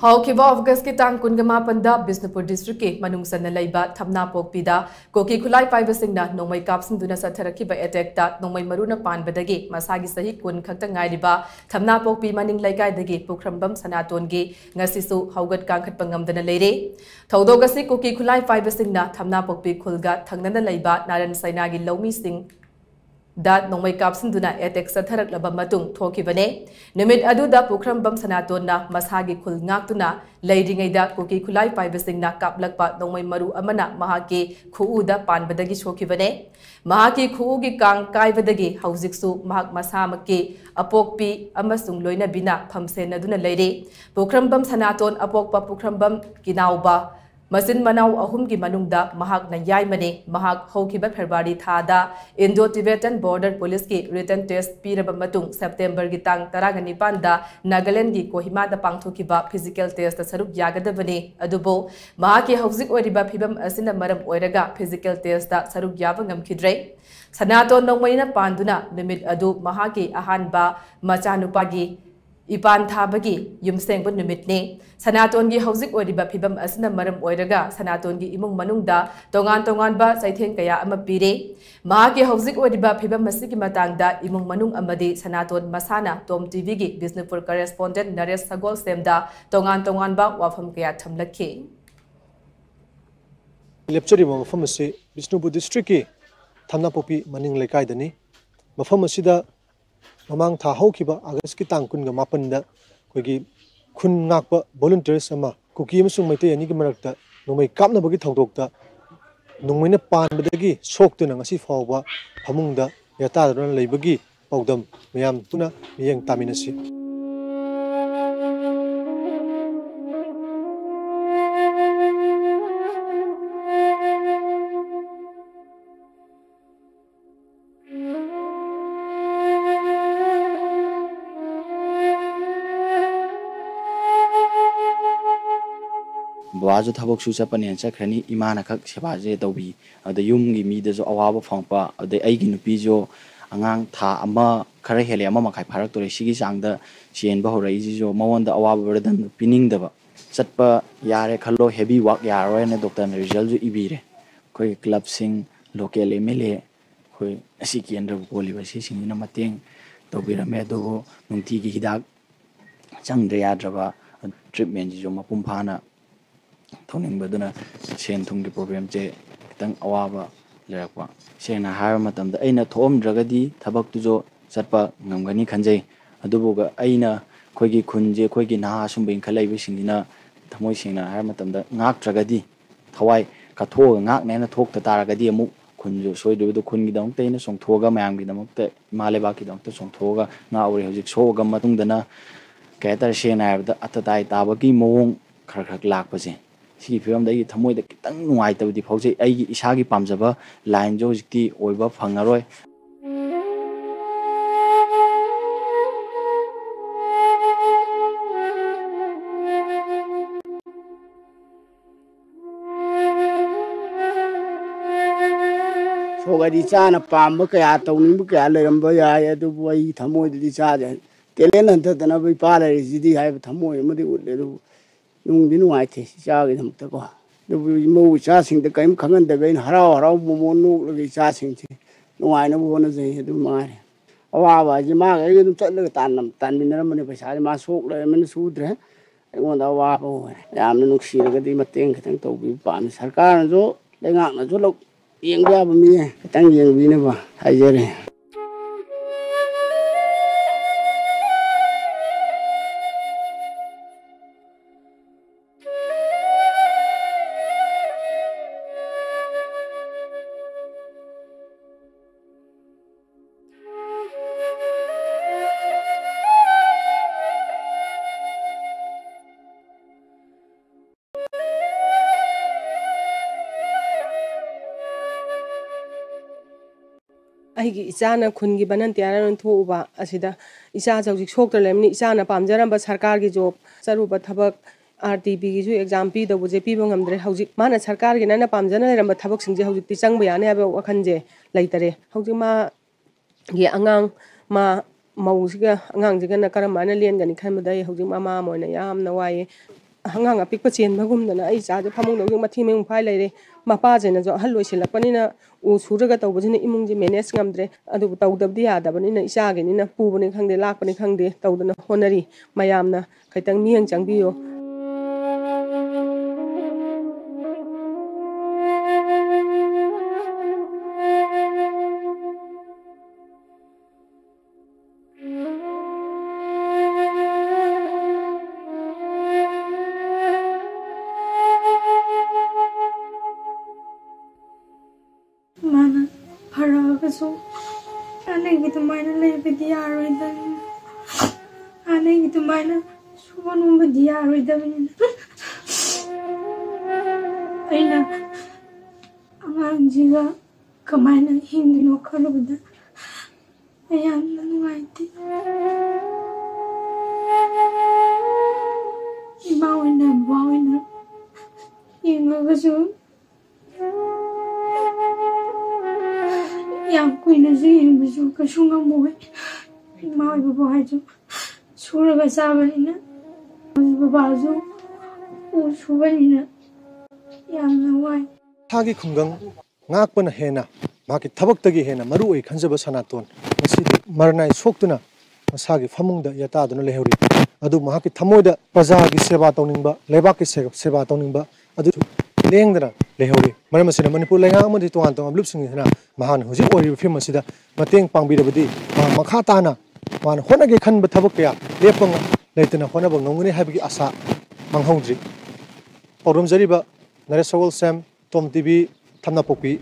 ꯍꯧꯈꯤꯕ ꯑꯣꯒꯁꯀꯤ ꯇꯥꯡ 28ꯗ ꯕꯤꯁꯅꯨꯄꯨꯔ ꯗꯤꯁꯇ꯭ꯔꯤꯛꯀꯤ ꯃꯅꯨꯡꯆꯟꯅ ꯂꯩꯕ ꯊꯝꯅꯥꯄꯣꯛꯄꯤꯗ ꯀꯣꯀꯤ ꯈꯨꯠꯂꯥꯏ ꯄꯥꯏꯕꯁꯤꯡꯅ ꯅꯣꯡꯃꯩ ꯀꯥꯞꯁꯤꯟꯗꯨꯅ ꯆꯠꯊꯔꯛꯈꯤꯕ ꯑꯦꯇꯦꯛꯇ ꯅꯣꯡꯃꯩ ꯃꯔꯨꯅ ꯄꯥꯟꯕꯗꯒꯤ ꯃꯁꯥꯒꯤ ꯆꯍꯤ 10 ꯈꯛꯇ ꯉꯥꯏꯔꯤꯕ ꯊꯝꯅꯥꯄꯣꯛꯄꯤ ꯃꯅꯤꯡ ꯂꯩꯀꯥꯏꯗꯒꯤ ꯄꯨꯈ꯭ꯔꯝꯕꯝ ꯁꯅꯥꯇꯣꯟꯒꯤ ꯉꯁꯤꯁꯨ ꯍꯧꯒꯠ ꯀꯥꯡꯈꯠꯄ ꯉꯝꯗꯅ ꯂꯩꯔꯦ꯫ ꯊꯧꯗꯣꯛ ꯑꯁꯤ ꯀꯣꯀꯤ ꯈꯨꯠꯂꯥꯏ ꯄꯥꯏꯕꯁꯤꯡꯅ ꯊꯝꯅꯥꯄꯣꯛꯄꯤ ꯈꯨꯜꯒ ꯊꯪꯅꯅ ꯂꯩꯕ ꯅꯥꯔꯟ ꯁꯩꯅꯥꯒꯤ ꯂꯧꯃꯤꯁꯤꯡ दा नोंमै कापसिंदुना एटेक सथरकलब मतुंग थोखिबने निमित अदुदा पुख्रमबम सनातोनना मसागी खुल ngakतुना लेरिङैदा कुकी खुलाई पाइबसिंगना कापलकपा नोंमै मरु अमना महाके खुउदा पानबदगी सोखिबने महाके खुउगी कांग काइबदगी हौजिकसु महाक मसामके अपोकपी अमसुंग लोइनबिना फमसेनदुना लेरे पुख्रमबम सनातोन अपोकपा पुख्रमबम किनाउबा मसिन मनाउ अहुमगी मनुंगदा महाकना याइमने महाक हौखिबा फेब्रुवारी थादा इंडो टिबेटन बॉर्डर पुलिस की रिटर्न टेस्ट पीरबा मतुंग सेप्टेम्बर की तांग 19 दा नागालैंड की कोहिमादा पांगथोखिबा फिजिकल टेस्ट सरुक यागदबने अदुबो महाकी हौजिक ओरिबा फिबम असिना मरम ओइरगा फिजिकल टेस्ट दा सरुक याबा ngamkhidre सनातोन नोंमैना पांदुना निमित अदु महाकी अहानबा मचानुपागी इपान थाबगी युमसेंग निमितने सनातोनगी हौजिक ओरिबा फिबम असना मरम ओइरगा सनातोनगी इमुंग मनुंगदा तोंगान तोंगानबा सैथेंग कया अमा पीरे महाके हौजिक ओरिबा फिबम मसिगी मतांगदा इमुंग मनुंग अमदि सनातोन मसाना टॉम टीवी की बिष्णुपुर करेस्पोंडेंट नरेश सगोल सेमदा तोंगान तोंगानबा वाफम कया थमलखि लेप्चरिबा मफम असे बिष्णुपुर डिस्ट्रिक्ट की थमनापोपी मनिंग लेकाइदनी मफम असिदा ममांग था हौखिबा अगस्त की तांग 28 दा कोइगी खुन ngakpa volunteers ama kuki amasung maitei ani gi marakta nomai kapnabagi thawdokta nungmaina panbadagi soktuna ngasi fawba phamungda yatadrona leibagi paudam mayam tuna miyeng taminasi बाजु थबक सुचा पने चखरनी इमाना खक सेबाजे तौबी अद युमगी मीदजो अवाब फंगपा अद आइगी नुपीजो अंगांग था अमा खरे हेले अमा मखाइ फारक तोरे सिगी चांगदा चेन बहौरई जिजो मवंद अवाब बरदन पिनिंगदबा चटपा यारे खल्लो हेवी वर्क यारोय ने डॉक्टर ने रिजल्ट जो इबीरे कोई क्लब सिंग लोकल एमएलए कोई असि केंद्र बोलिबा सि सिंगिना मतेंग तौबिरमे दो नुंती की हिदाक चंगद्र याद्रबा ट्रीटमेंट जिजो मपुम फाना थोनिंगबदुना सेन थुंगी प्रॉब्लम जे खितंग अवाबा लेरकपा सेना हार मतमदा अइना थोमद्रगदी थबक तुजो चटपा ngamgani खंजै अदुबोगा अइना खोइगी खुनजे खोइगी नाहा सुंबिं खलैबि सिंगिना थमोइ सेना हार मतमदा ngakद्रगदी थवाइ कथोग ngakनेना थोकता तारगदी अमु खुनजो सोइदुबदु खुनगी दंग तैना सोंथोगा मयामगी दमकते मालेबाकी दंगते सोंथोगा ngawरि हजिक सोगा मतुंगदना केतर सेना हारदा अतताइ ताबगी मोंग खरखरक लाकपजे सी फिल्म दगी थमोइ द कितंग नुआइतबदी फौजे आइगी इसागी पामजबा लाइन जो जिक्ति ओइबा फंगरोय सोगदी चाना पाम कया तौनिंग कया लेरंबा याय अदुबो आई थमोइ दि चाजे टेलेंट हंतदना बै पाले जिदि हाय थमोइ मदि उले दु नुंगदि नुआइथे चागे धमतको मौ चासिंग कईम खंगन हराव हराव मोमो नोक चासिंग नुआइना बोना जई अदु मारे अवाबा जी मा गई चल तानमिनरमने पैसा मा सोक लेमन सुद्रे अइगोंदा अवाबा होय यामना नुक्सिरगदी मतेंग खतंग तौबि पाम सरकार जो लेंगाकना जो लौ येंगबा मी खतंग येंगबिनबा हाइजरे ꯑꯩꯒꯤ ꯏꯆꯥꯅ ꯈꯨꯟꯒꯤ ꯕꯅꯟꯇꯤꯌꯥꯔ ꯊꯣꯛꯎꯕ ꯑꯁꯤꯗ ꯏꯆꯥ ꯍꯧꯖꯤꯛ ꯁꯣꯛꯇ ꯂꯩꯕꯅꯤ ꯏꯆꯥꯅ ꯄꯥꯝꯖꯔꯝꯕ ꯁꯔꯀꯥꯔꯒꯤ ꯖꯣꯕ ꯆꯔꯨꯕ ꯊꯕꯛ RTPꯒꯤꯁꯨ ꯑꯦꯛꯖꯥꯝ ꯄꯤꯗꯧꯕꯁꯦ ꯄꯤꯕ ꯉꯝꯗ꯭ꯔꯦ ꯍꯧꯖꯤꯛ ꯃꯥꯅ ꯁꯔꯀꯥꯔꯒꯤ ꯅꯥꯅ ꯄꯥꯝꯖꯅ ꯂꯩꯔꯝꯕ ꯊꯕꯛꯁꯤꯡꯁꯦ ꯍꯧꯖꯤꯛꯇꯤ ꯆꯪꯕ ꯌꯥꯅꯤ ꯍꯥꯏꯕ ꯋꯥꯈꯟꯁꯦ ꯂꯩꯇꯔꯦ ꯍꯧꯖꯤꯛ ꯃꯥꯒꯤ ꯑꯉꯥꯡ ꯃꯧꯁꯤꯒ ꯑꯉꯥꯡꯁꯤꯒꯅ ꯀꯔꯝ ꯍꯥꯏꯅ ꯂꯦꯟꯒꯅꯤ ꯈꯟꯕꯗ ꯑꯩ ꯍꯧꯖꯤꯛ ꯃꯃꯥ ꯑꯃ ꯑꯣꯏꯅ ꯌꯥꯝꯅ ꯋꯥꯏꯌꯦ hangang apik pa chen bagum dana ai cha phamong dog mathi meng phai leire mapa jena jo hal loisilakpanina u suraga tawbajina imung ji manage ngamdre adu tawdabdi yadabanina isa ge nina pubani khangde lakpani khangde tawdana honari mayamna khaitang miang changbiyo Mana haraga aneh gitu mana lebih dia roidan aneh gitu mana suban umbe dia roidan aina aman juga kemana hindino kalau benda ayam nuaiti imawina bawina ingaga yang kuina zin bisu kasunga moe mau ibu hajo sura ga sabanina baba zo u subanina yang nawai thagi khungang ngakpana hena maki thabaktagi hena maru oi khanjaba sanaton masidi marnai soktuna masagi famungda yataduna lehori adu mahaki thamoida prajagi seva tawningba lebaki seva tawningba adu lengdana lehori maram asina manipur lenga amadi tuan tong ablup sing hena mahan hoji ori film asida mateng pangbirabadi makha tana man honage khanba thabak kya lepang leitana honaba ngongni habigi asa manghongdri aurum jariba naresawal sam tom tv thamna popi